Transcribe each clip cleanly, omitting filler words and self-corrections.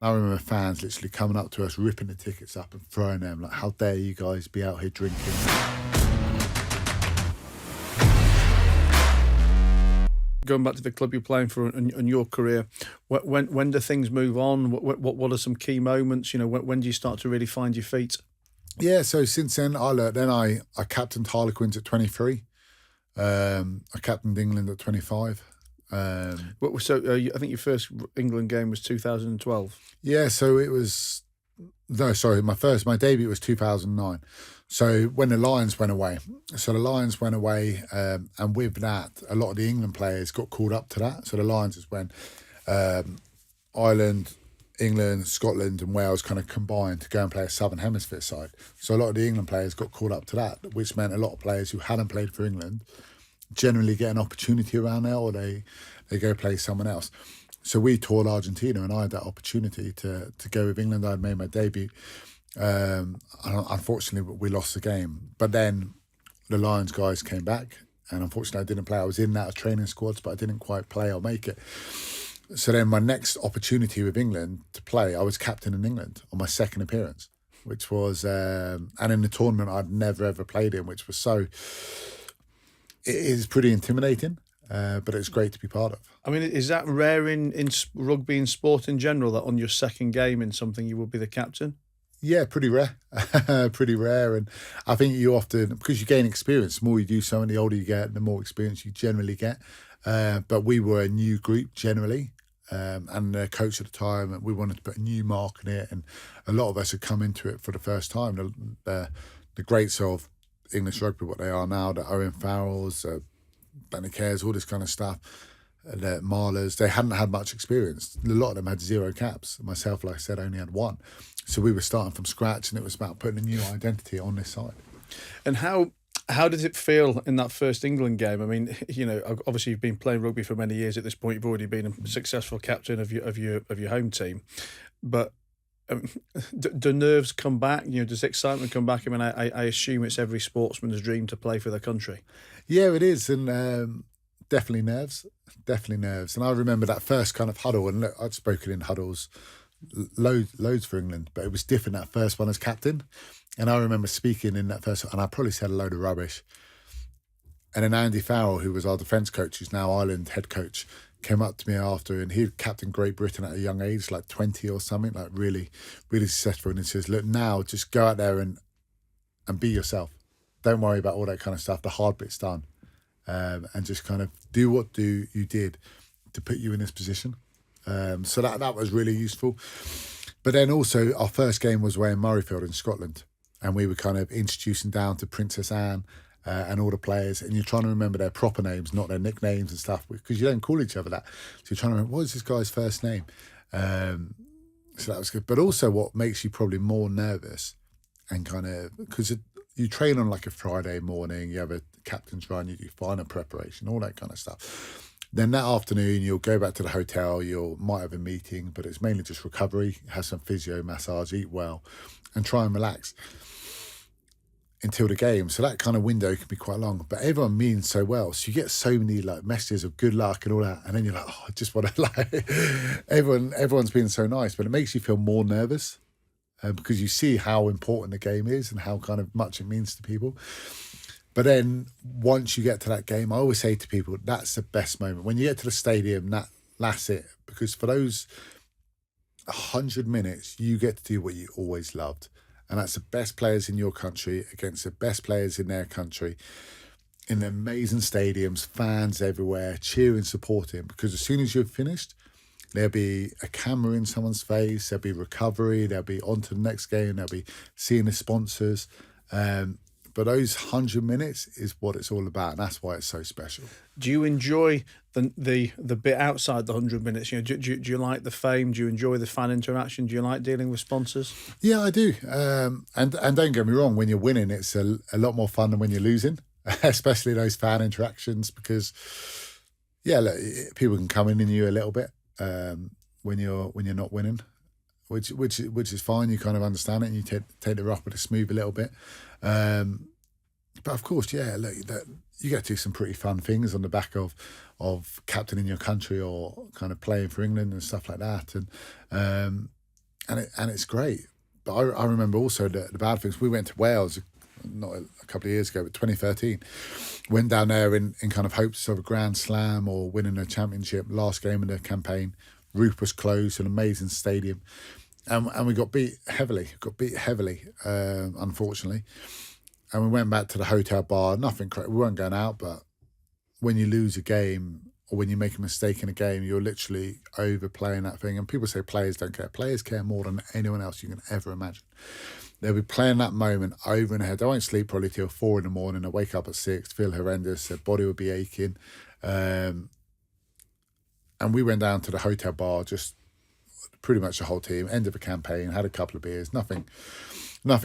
I remember fans literally coming up to us, ripping the tickets up and throwing them, like, how dare you guys be out here drinking. Going back to the club you're playing for and your career, when do things move on? What are some key moments? When do you start to really find your feet? Yeah, so since then, I captained Harlequins at 23. I captained England at 25. I think your first England game was 2012. Yeah, so it was no, sorry, my debut was 2009. So when the Lions went away, and with that, a lot of the England players got called up to that. So the Lions is when Ireland, England, Scotland, and Wales kind of combined to go and play a Southern Hemisphere side. So a lot of the England players got called up to that, which meant a lot of players who hadn't played for England generally get an opportunity around there, or they go play someone else. So we toured Argentina, and I had that opportunity to go with England. I'd made my debut. Unfortunately, we lost the game. But then the Lions guys came back, and unfortunately, I didn't play. I was in that training squads, but I didn't quite play or make it. So then my next opportunity with England to play, I was captain in England on my second appearance, which was, and in the tournament I'd never ever played in, which was so, it is pretty intimidating. But it's great to be part of. I mean, is that rare in rugby and sport in general, that on your second game in something you will be the captain? Yeah, pretty rare. Pretty rare. And I think you often, because you gain experience, the more you do something, the older you get, the more experience you generally get. But we were a new group generally. And the coach at the time, we wanted to put a new mark in it. And a lot of us had come into it for the first time. The greats of English rugby, what they are now, the Owen Farrells, Benny Cares, all this kind of stuff, the Marlers, they hadn't had much experience. A lot of them had 0 caps. Myself, like I said, only had 1. So we were starting from scratch, and it was about putting a new identity on this side. And how did it feel in that first England game? I mean, obviously you've been playing rugby for many years at this point. You've already been a successful captain of your home team, but do nerves come back? Does excitement come back? I mean, I assume it's every sportsman's dream to play for their country. Yeah, it is, and definitely nerves. And I remember that first kind of huddle, and look, I'd spoken in huddles loads for England, but it was different that first one as captain. And I remember speaking in that first, and I probably said a load of rubbish. And then Andy Farrell, who was our defence coach, who's now Ireland head coach, came up to me after, and he'd captained Great Britain at a young age, like 20 or something, like really, really successful. And he says, look, now just go out there and be yourself. Don't worry about all that kind of stuff. The hard bit's done. And just kind of do what you did to put you in this position. So that was really useful. But then also our first game was away in Murrayfield in Scotland. And we were kind of introducing down to Princess Anne and all the players. And you're trying to remember their proper names, not their nicknames and stuff, because you don't call each other that. So you're trying to remember, what is this guy's first name? So that was good. But also what makes you probably more nervous, and kind of, because you train on like a Friday morning, you have a captain's run, you do final preparation, all that kind of stuff. Then that afternoon, you'll go back to the hotel, might have a meeting, but it's mainly just recovery, have some physio, massage, eat well, and try and relax until the game. So that kind of window can be quite long, but everyone means so well. So you get so many like messages of good luck and all that, and then you're like, oh, I just want to like, everyone's been so nice, but it makes you feel more nervous because you see how important the game is and how kind of much it means to people. But then once you get to that game, I always say to people, that's the best moment. When you get to the stadium, that's it. Because for those 100 minutes, you get to do what you always loved. And that's the best players in your country against the best players in their country, in amazing stadiums, fans everywhere, cheering, supporting. Because as soon as you've finished, there'll be a camera in someone's face, there'll be recovery, they'll be on to the next game, they'll be seeing the sponsors. But those 100 minutes is what it's all about, and that's why it's so special. Do you enjoy the bit outside the 100 minutes? Do you like the fame? Do you enjoy the fan interaction? Do you like dealing with sponsors? Yeah, I do. And don't get me wrong, when you're winning, it's a lot more fun than when you're losing, especially those fan interactions, because look, people can come in you a little bit when you're not winning, which is fine. You kind of understand it, and you take the rough with the smooth a little bit. But of course, look, you get to do some pretty fun things on the back of captaining your country or kind of playing for England and stuff like that. And and it's great. But I remember also the bad things. We went to Wales not a couple of years ago, but 2013. Went down there in kind of hopes of a Grand Slam or winning a championship. Last game of the campaign, roof was closed, an amazing stadium, and we got beat heavily. Unfortunately. And we went back to the hotel bar. Nothing crazy. We weren't going out, but when you lose a game or when you make a mistake in a game, you're literally overplaying that thing. And people say players don't care. Players care more than anyone else you can ever imagine. They'll be playing that moment over and ahead. They won't sleep probably till 4 a.m. They wake up at 6, feel horrendous. Their body will be aching. And we went down to the hotel bar, just pretty much the whole team. End of a campaign, had a couple of beers, nothing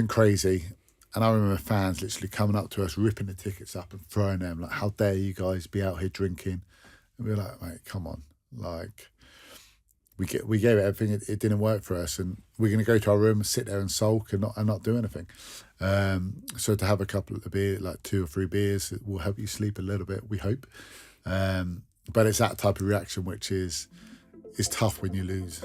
crazy. And I remember fans literally coming up to us, ripping the tickets up and throwing them. Like, how dare you guys be out here drinking? And we were like, mate, come on. Like, we gave it everything. It didn't work for us. And we're going to go to our room and sit there and sulk and not do anything. So to have a couple of beers, like 2 or 3 beers, it will help you sleep a little bit, we hope. But it's that type of reaction which is tough when you lose.